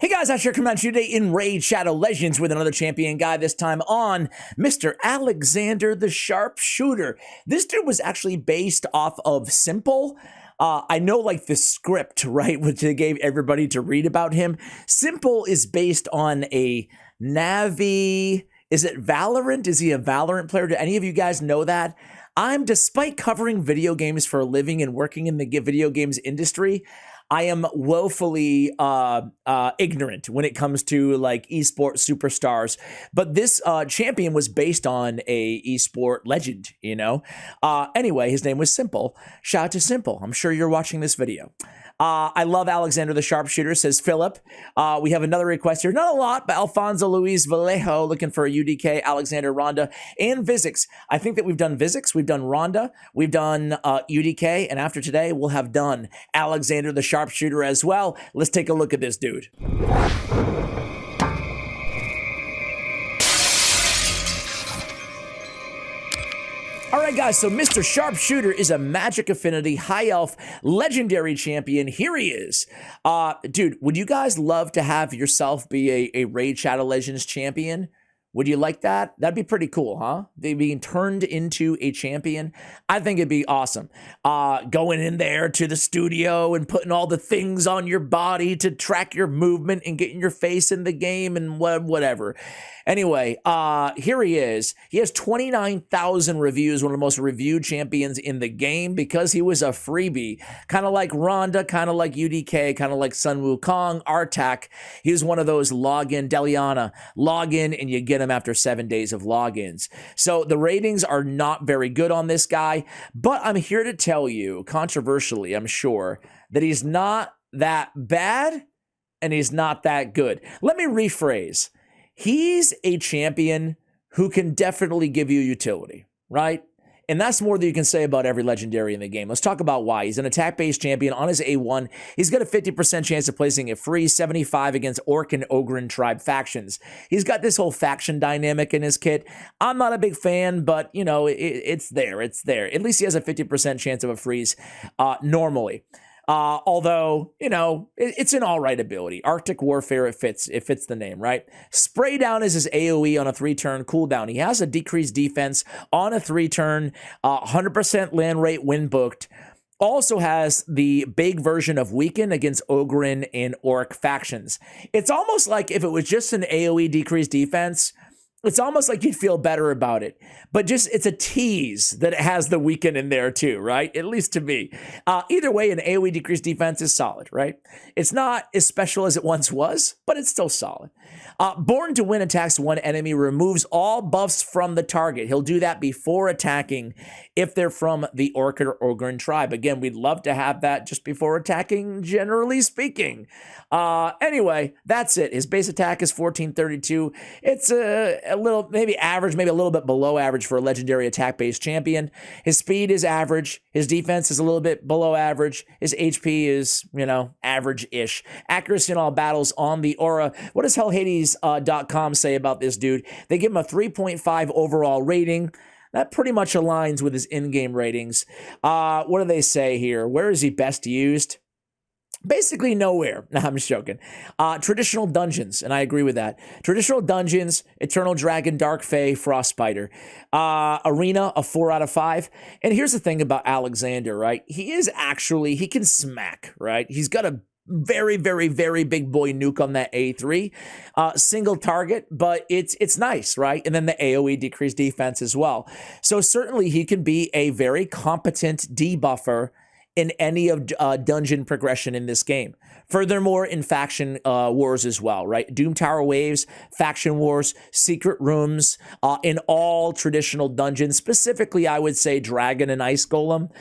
Hey guys, I sure come at you today in Raid Shadow Legends with another champion guy, this time on Mr. Aleksandr The Sharpshooter. This dude was actually based off of Simple. I know like the script, right, which they gave everybody to read about him. Simple is based on a Navi. Is it Valorant? Is he a Valorant player? Do any of you guys know that? Despite covering video games for a living and working in the video games industry, I am woefully ignorant when it comes to like esport superstars. But this champion was based on a esport legend, you know? Anyway, his name was Simple. Shout out to Simple. I'm sure you're watching this video. I love Aleksandr The Sharpshooter, says Philip. We have another request here. Not a lot, but Alfonso Luis Vallejo looking for a UDK, Alexander Ronda, and Vizix. I think that we've done Vizix, we've done Ronda, we've done UDK, and after today, we'll have done Aleksandr The Sharpshooter as well. Let's take a look at this dude. All right, guys, so Mr. Sharpshooter is a Magic Affinity High Elf Legendary Champion. Here he is. Dude, would you guys love to have yourself be a Raid Shadow Legends champion? Would you like that? That'd be pretty cool, huh? They being turned into a champion. I think it'd be awesome. Going in there to the studio and putting all the things on your body to track your movement and getting your face in the game and whatever. Anyway, here he is. He has 29,000 reviews, one of the most reviewed champions in the game because he was a freebie. Kind of like Ronda, kind of like UDK, kind of like Sun Wukong, Artak. He was one of those login, Deliana, login, and you get him after 7 days of logins. So the ratings are not very good on this guy, but I'm here to tell you, controversially, I'm sure, that he's not that bad and he's not that good. Let me rephrase. He's a champion who can definitely give you utility, right? And that's more than you can say about every legendary in the game. Let's talk about why. He's an attack-based champion on his A1. He's got a 50% chance of placing it free, 75 against Orc and Ogryn tribe factions. He's got this whole faction dynamic in his kit. I'm not a big fan, but, you know, it's there. It's there. At least he has a 50% chance of a freeze normally. Although, you know, it's an all right ability. Arctic Warfare, it fits the name, right? Spray Down is his AoE on a 3-turn cooldown. He has a decreased defense on a 3-turn, 100% land rate when booked. Also has the big version of Weaken against Ogryn and Orc factions. It's almost like if it was just an AoE decreased defense, it's almost like you'd feel better about it, but just it's a tease that it has the Weaken in there too, right? At least to me. Either way, an AoE decreased defense is solid, right? It's not as special as it once was, but it's still solid. Born to Win attacks one enemy, removes all buffs from the target. He'll do that before attacking if they're from the Orc or Ogryn tribe. Again, we'd love to have that just before attacking, generally speaking. Anyway, that's it. His base attack is 1432. It's a little, maybe average, maybe a little bit below average for a legendary attack-based champion. His speed is average. His defense is a little bit below average. His HP is, you know, average-ish. Accuracy in all battles on the aura. What does HellHades.com say about this dude? They give him a 3.5 overall rating. That pretty much aligns with his in-game ratings. What do they say here? Where is he best used? Basically nowhere. No, I'm just joking. Traditional dungeons, and I agree with that. Traditional dungeons, Eternal Dragon, Dark Fae, Frostbiter. Arena, a 4 out of 5. And here's the thing about Aleksandr, right? He can smack, right? He's got a very, very, very big boy nuke on that A3. Single target, but it's nice, right? And then the AoE decreased defense as well. So certainly he can be a very competent debuffer in any of dungeon progression in this game. Furthermore, in faction wars as well, right? Doom Tower waves, faction wars, secret rooms, in all traditional dungeons, specifically, I would say Dragon and Ice Golem,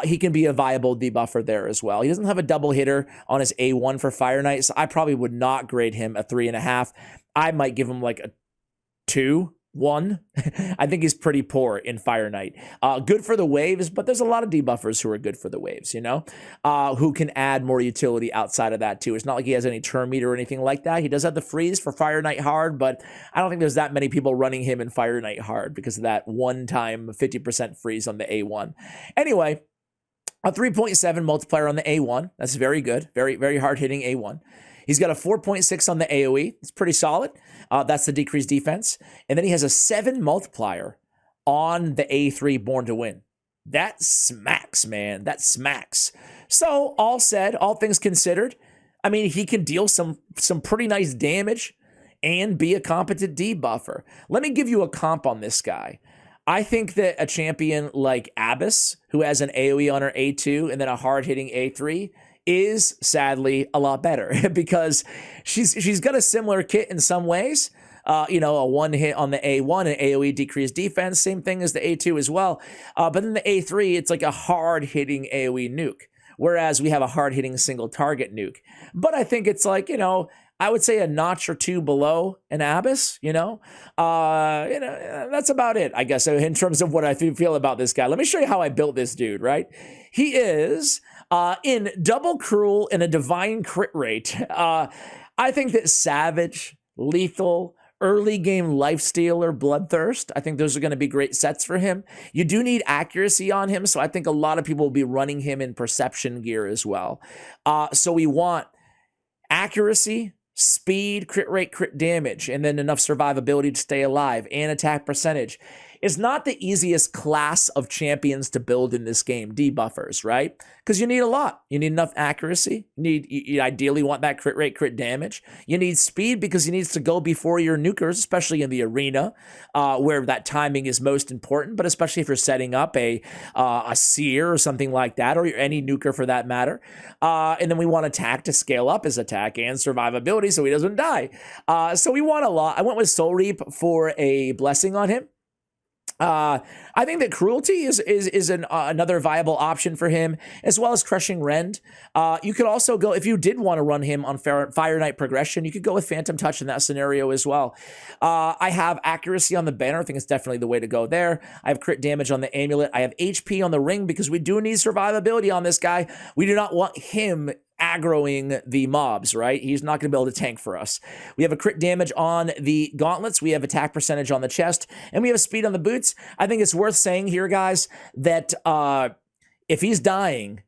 he can be a viable debuffer there as well. He doesn't have a double hitter on his A1 for Fire Knight, so I probably would not grade him a 3.5. I might give him like a 2. 1. I think he's pretty poor in Fire Knight. Good for the waves, but there's a lot of debuffers who are good for the waves, you know, who can add more utility outside of that too. It's not like he has any turn meter or anything like that. He does have the freeze for Fire Knight hard, but I don't think there's that many people running him in Fire Knight hard because of that one-time 50% freeze on the A1. Anyway, a 3.7 multiplier on the A1. That's very good. Very, very hard-hitting A1. He's got a 4.6 on the AoE. It's pretty solid. That's the decreased defense. And then he has a 7 multiplier on the A3 Born to Win. That smacks, man. That smacks. So all said, all things considered, I mean, he can deal some pretty nice damage and be a competent debuffer. Let me give you a comp on this guy. I think that a champion like Abyss, who has an AoE on her A2 and then a hard-hitting A3, is sadly a lot better because she's got a similar kit in some ways. A 1 hit on the A1 and AoE decreased defense, same thing as the A2 as well. But then the A3, it's like a hard-hitting AoE nuke, whereas we have a hard-hitting single target nuke. But I think it's like, I would say a notch or two below an Abyss, that's about it, I guess, in terms of what I feel about this guy. Let me show you how I built this dude, right? He is in double cruel and a divine crit rate. I think that Savage, Lethal, early game Lifestealer, Bloodthirst, I think those are going to be great sets for him. You do need accuracy on him, so I think a lot of people will be running him in Perception gear as well. So we want accuracy, speed, crit rate, crit damage, and then enough survivability to stay alive, and attack percentage. It's not the easiest class of champions to build in this game, debuffers, right? Because you need a lot. You need enough accuracy. You ideally want that crit rate, crit damage. You need speed because he needs to go before your nukers, especially in the arena, where that timing is most important, but especially if you're setting up a seer or something like that, or any nuker for that matter. And then we want attack to scale up his attack and survivability so he doesn't die. So we want a lot. I went with Soul Reap for a blessing on him. I think that Cruelty is another viable option for him, as well as Crushing Rend. You could also go, if you did want to run him on Fire Knight progression, you could go with Phantom Touch in that scenario as well. I have accuracy on the banner. I think it's definitely the way to go there. I have crit damage on the amulet. I have HP on the ring because we do need survivability on this guy. We do not want him aggroing the mobs, right? He's not going to be able to tank for us. We have a crit damage on the gauntlets. We have attack percentage on the chest, and we have speed on the boots. I think it's worth saying here, guys, that if he's dying,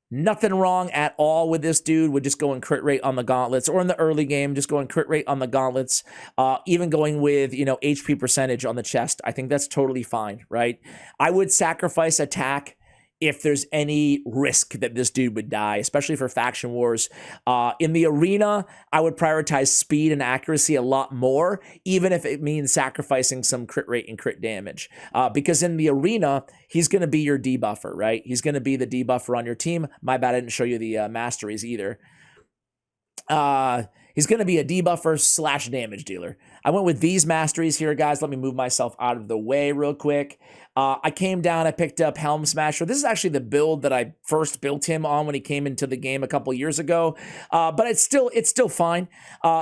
nothing wrong at all with this dude with just going crit rate on the gauntlets, or in the early game, just going crit rate on the gauntlets, even going with, HP percentage on the chest. I think that's totally fine, right? I would sacrifice attack if there's any risk that this dude would die, especially for faction wars. In the arena, I would prioritize speed and accuracy a lot more, even if it means sacrificing some crit rate and crit damage. Because in the arena, he's going to be your debuffer, right? He's going to be the debuffer on your team. My bad, I didn't show you the Masteries either. He's going to be a debuffer / damage dealer. I went with these Masteries here, guys. Let me move myself out of the way real quick. I came down, I picked up Helm Smasher. This is actually the build that I first built him on when he came into the game a couple years ago. But it's still fine.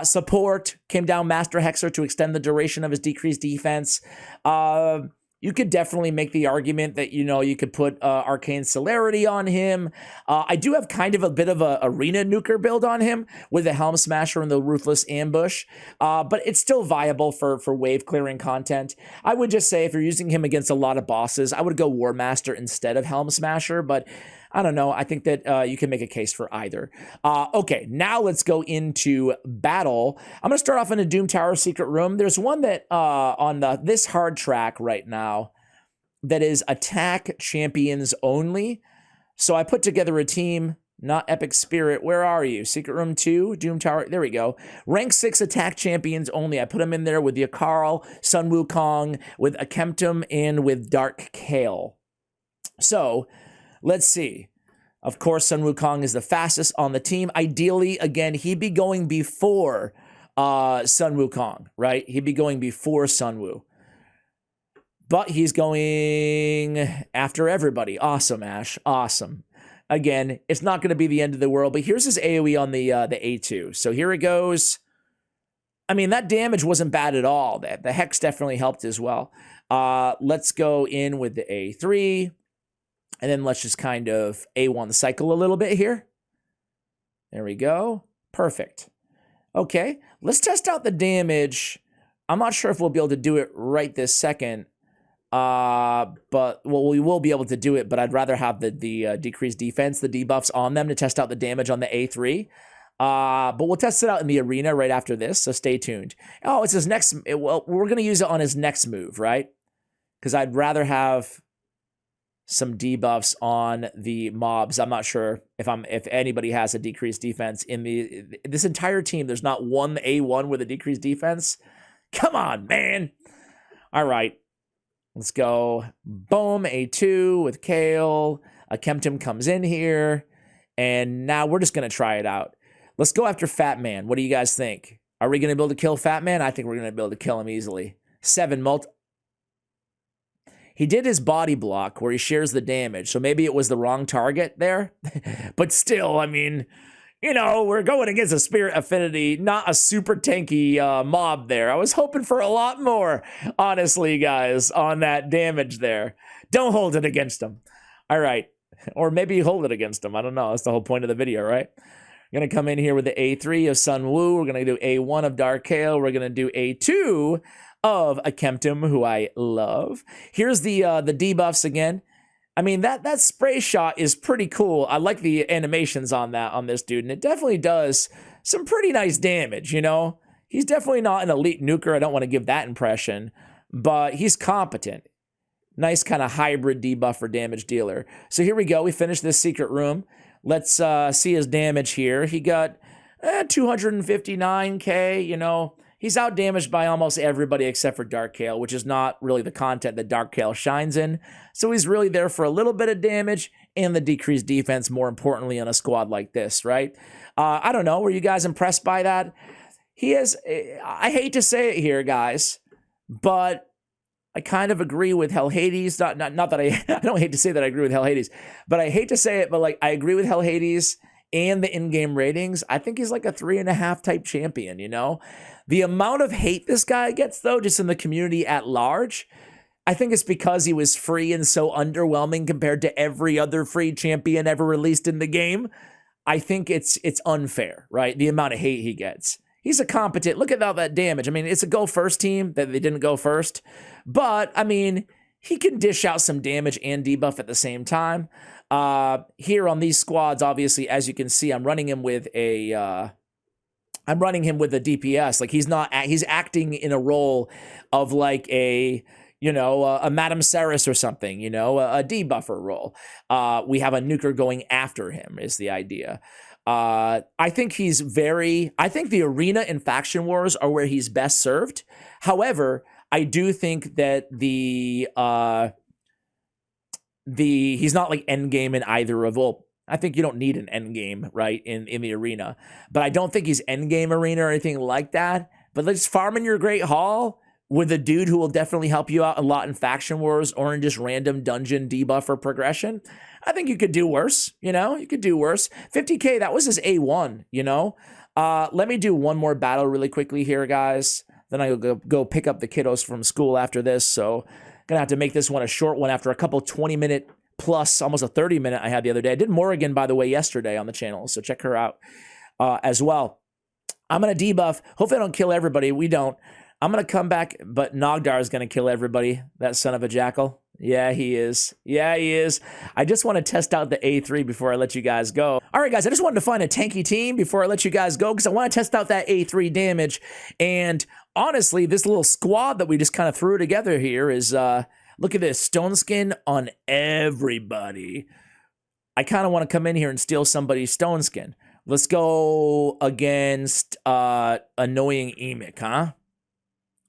Support, came down Master Hexer to extend the duration of his decreased defense. You could definitely make the argument that, you could put Arcane Celerity on him. I do have kind of a bit of a arena nuker build on him with the Helm Smasher and the Ruthless Ambush, but it's still viable for wave clearing content. I would just say if you're using him against a lot of bosses, I would go War Master instead of Helm Smasher, but I don't know. I think that you can make a case for either. Okay, now let's go into battle. I'm going to start off in a Doom Tower Secret Room. There's one that on this hard track right now that is attack champions only. So I put together a team, not Epic Spirit. Where are you? Secret Room 2, Doom Tower. There we go. Rank 6 attack champions only. I put them in there with Yakarl, Sun Wukong, with Akemptum, and with Dark Kale. So let's see. Of course, Sun Wukong is the fastest on the team. Ideally, again, he'd be going before Sun Wukong, right? He'd be going before Sun Wu. But he's going after everybody. Awesome, Ash. Awesome. Again, it's not going to be the end of the world, but here's his AoE on the A2. So here it goes. I mean, that damage wasn't bad at all. The Hex definitely helped as well. Let's go in with the A3. And then let's just kind of A1 cycle a little bit here. There we go. Perfect. Okay, let's test out the damage. I'm not sure if we'll be able to do it right this second. But we will be able to do it, but I'd rather have the decreased defense, the debuffs on them to test out the damage on the A3. But we'll test it out in the arena right after this, so stay tuned. Oh, it's his next, well, we're going to use it on his next move, right? Because I'd rather have some debuffs on the mobs. I'm not sure if anybody has a decreased defense in this entire team. There's not one A1 with a decreased defense. Come on, man. All right. Let's go. Boom, A2 with Kale. A Kempton comes in here. And now we're just going to try it out. Let's go after Fat Man. What do you guys think? Are we going to be able to kill Fat Man? I think we're going to be able to kill him easily. 7 multi. He did his body block where he shares the damage. So maybe it was the wrong target there. But still, I mean, you know, we're going against a Spirit Affinity, not a super tanky mob there. I was hoping for a lot more, honestly, guys, on that damage there. Don't hold it against him. All right. Or maybe hold it against him. I don't know. That's the whole point of the video, right? We're going to come in here with the A3 of Sun Wu. We're going to do A1 of Dark Kale. We're going to do A2 of a Kempton, who I love. Here's the debuffs again. I mean, that spray shot is pretty cool. I like the animations on this dude, and it definitely does some pretty nice damage, you know? He's definitely not an elite nuker. I don't want to give that impression, but he's competent. Nice kind of hybrid debuff for damage dealer. So here we go. We finished this secret room. Let's see his damage here. He got 259k, you know. He's out-damaged by almost everybody except for Dark Kale, which is not really the content that Dark Kale shines in. So he's really there for a little bit of damage and the decreased defense, more importantly, on a squad like this, right? I don't know. Were you guys impressed by that? He is, I hate to say it here, guys, but I kind of agree with Hell Hades. Not that I don't hate to say that I agree with Hell Hades, but I hate to say it, but like I agree with Hell Hades and the in-game ratings. I think he's like a 3.5 type champion, you know? The amount of hate this guy gets, though, just in the community at large, I think it's because he was free and so underwhelming compared to every other free champion ever released in the game. I think it's unfair, right? The amount of hate he gets. He's a competent, look at all that damage. I mean, it's a go first team that they didn't go first. But, I mean, he can dish out some damage and debuff at the same time. Here on these squads, obviously, as you can see, I'm running him with a DPS. Like he's acting in a role of like a, you know, a Madame Ceres or something, you know, a debuffer role. We have a nuker going after him is the idea. I think the arena and faction wars are where he's best served. However, I do think that he's not like endgame in either of, well, I think you don't need an endgame, right, in the arena. But I don't think he's endgame arena or anything like that. But let's farm in your Great Hall with a dude who will definitely help you out a lot in faction wars or in just random dungeon debuff or progression. I think you could do worse, you know? You could do worse. 50k, that was his A1, you know? Let me do one more battle really quickly here, guys. Then I'll go pick up the kiddos from school after this. So gonna have to make this one a short one after a couple 20-minute plus, almost a 30-minute I had the other day. I did Morrigan, by the way, yesterday on the channel, so check her out as well. I'm going to debuff. Hopefully I don't kill everybody. We don't. I'm going to come back, but Nogdar is going to kill everybody. That son of a jackal. Yeah, he is. Yeah, he is. I just want to test out the A3 before I let you guys go. All right, guys, I just wanted to find a tanky team before I let you guys go because I want to test out that A3 damage. And honestly, this little squad that we just kind of threw together here is... look at this, stone skin on everybody. I kind of want to come in here and steal somebody's stone skin. Let's go against annoying Emic, huh?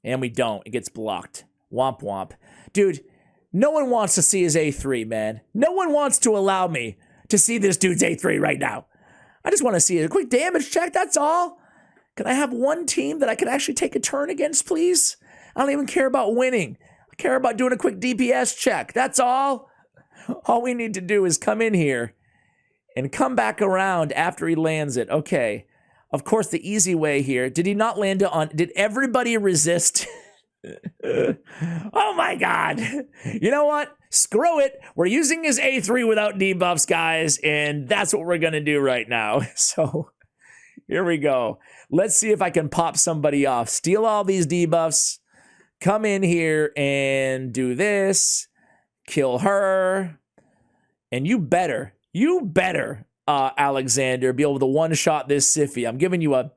And we don't. It gets blocked. Womp womp. Dude, no one wants to see his A3, man. No one wants to allow me to see this dude's A3 right now. I just want to see a quick damage check, that's all. Can I have one team that I can actually take a turn against, please? I don't even care about winning. Care about doing a quick DPS check. That's all. All we need to do is come in here and come back around after he lands it. Okay. Of course, the easy way here. Did he not land it on? Did everybody resist? Oh my God. You know what? Screw it. We're using his A3 without debuffs, guys. And that's what we're going to do right now. So here we go. Let's see if I can pop somebody off. Steal all these debuffs. Come in here and do this, kill her, and you better Aleksandr, be able to one-shot this Sify. I'm giving you a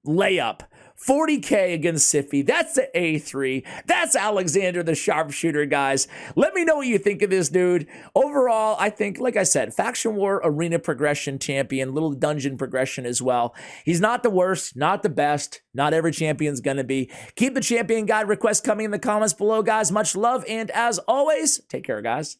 layup. 40K against Sify. That's the A3. That's Aleksandr the Sharpshooter, guys. Let me know what you think of this dude. Overall, I think, like I said, Faction War Arena Progression champion, little dungeon progression as well. He's not the worst, not the best. Not every champion's going to be. Keep the champion guide requests coming in the comments below, guys. Much love, and as always, take care, guys.